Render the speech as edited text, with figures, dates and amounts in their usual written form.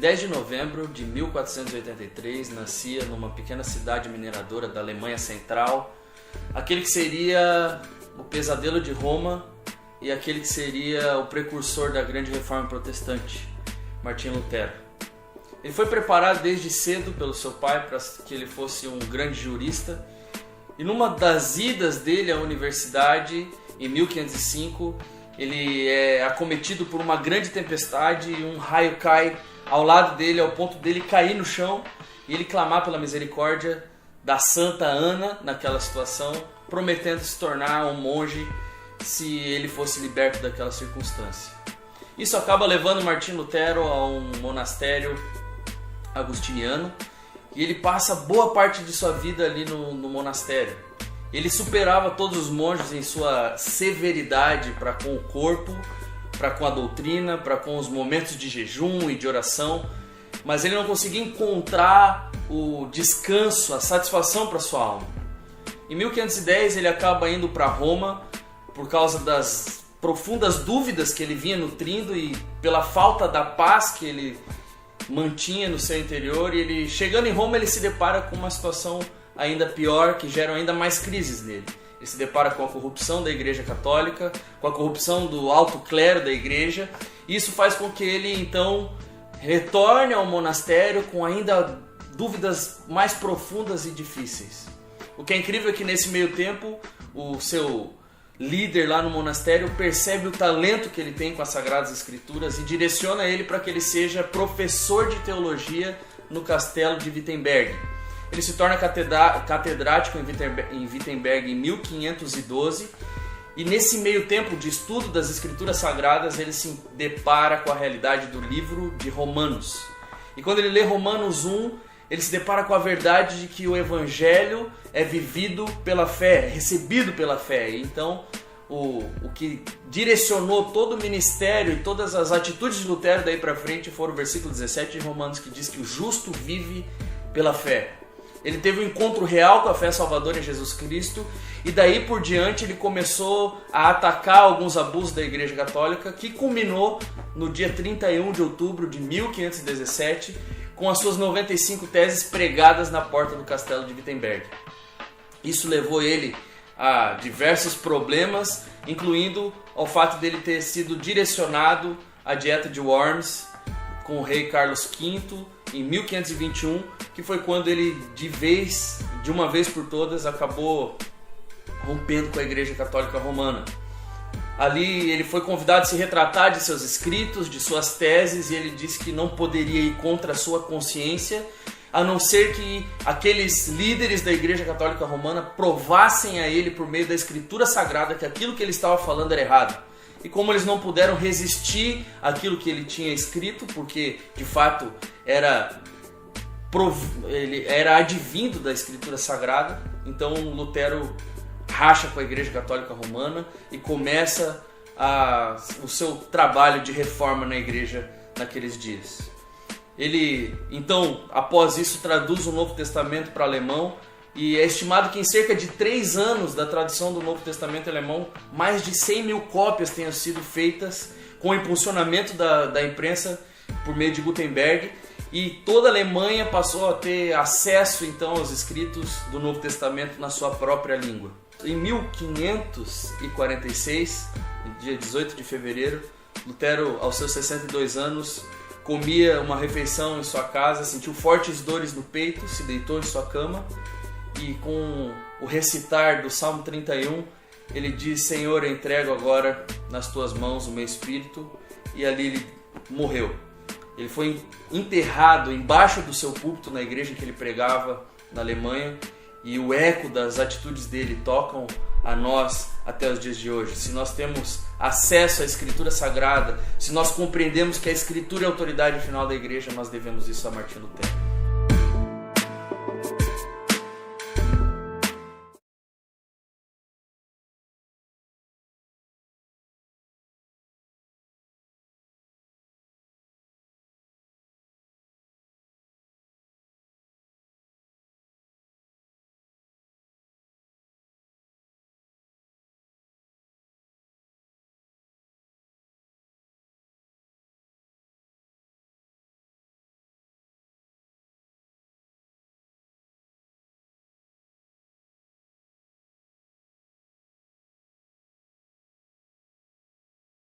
10 de novembro de 1483, nascia numa pequena cidade mineradora da Alemanha Central, aquele que seria o pesadelo de Roma e aquele que seria o precursor da grande reforma protestante, Martinho Lutero. Ele foi preparado desde cedo pelo seu pai para que ele fosse um grande jurista, e numa das idas dele à universidade, em 1505, ele é acometido por uma grande tempestade e um raio cai ao lado dele, ao ponto dele cair no chão e ele clamar pela misericórdia da Santa Ana naquela situação, prometendo se tornar um monge se ele fosse liberto daquela circunstância. Isso acaba levando Martinho Lutero a um monastério agustiniano e ele passa boa parte de sua vida ali no monastério. Ele superava todos os monges em sua severidade para com o corpo, para com a doutrina, para com os momentos de jejum e de oração, mas ele não conseguia encontrar o descanso, a satisfação para sua alma. Em 1510 ele acaba indo para Roma por causa das profundas dúvidas que ele vinha nutrindo e pela falta da paz que ele mantinha no seu interior, e ele, chegando em Roma, ele se depara com uma situação ainda pior, que geram ainda mais crises nele. Ele se depara com a corrupção da Igreja Católica, com a corrupção do alto clero da Igreja, e isso faz com que ele, então, retorne ao monastério com ainda dúvidas mais profundas e difíceis. O que é incrível é que, nesse meio tempo, o seu líder lá no monastério percebe o talento que ele tem com as Sagradas Escrituras e direciona ele para que ele seja professor de teologia no castelo de Wittenberg. Ele se torna catedrático em Wittenberg em 1512, e nesse meio tempo de estudo das Escrituras Sagradas ele se depara com a realidade do livro de Romanos. E quando ele lê Romanos 1, ele se depara com a verdade de que o Evangelho é vivido pela fé, é recebido pela fé. Então, o que direcionou todo o ministério e todas as atitudes de Lutero daí para frente foram o versículo 17 de Romanos, que diz que o justo vive pela fé. Ele teve um encontro real com a fé salvadora em Jesus Cristo, e daí por diante ele começou a atacar alguns abusos da Igreja Católica, que culminou no dia 31 de outubro de 1517, com as suas 95 teses pregadas na porta do castelo de Wittenberg. Isso levou ele a diversos problemas, incluindo ao fato dele ter sido direcionado à dieta de Worms com o rei Carlos V em 1521, que foi quando ele de uma vez por todas acabou rompendo com a Igreja Católica Romana. Ali ele foi convidado a se retratar de seus escritos, de suas teses, e ele disse que não poderia ir contra a sua consciência, a não ser que aqueles líderes da Igreja Católica Romana provassem a ele por meio da Escritura Sagrada que aquilo que ele estava falando era errado. E como eles não puderam resistir àquilo que ele tinha escrito, porque de fato ele era advindo da Escritura Sagrada, então Lutero racha com a Igreja Católica Romana e começa o seu trabalho de reforma na Igreja naqueles dias. Ele, então, após isso, traduz o Novo Testamento para alemão, e é estimado que em cerca de 3 anos da tradução do Novo Testamento alemão, mais de 100 mil cópias tenham sido feitas com o impulsionamento da imprensa por meio de Gutenberg, e toda a Alemanha passou a ter acesso então aos escritos do Novo Testamento na sua própria língua. Em 1546, no dia 18 de fevereiro, Lutero, aos seus 62 anos, comia uma refeição em sua casa, sentiu fortes dores no peito, se deitou em sua cama e, com o recitar do Salmo 31, ele diz: Senhor, eu entrego agora nas tuas mãos o meu espírito, e ali ele morreu. Ele foi enterrado embaixo do seu púlpito na igreja em que ele pregava na Alemanha, e o eco das atitudes dele tocam a nós até os dias de hoje. Se nós temos acesso à Escritura Sagrada, se nós compreendemos que a Escritura é a autoridade final da igreja, nós devemos isso a Martinho Lutero.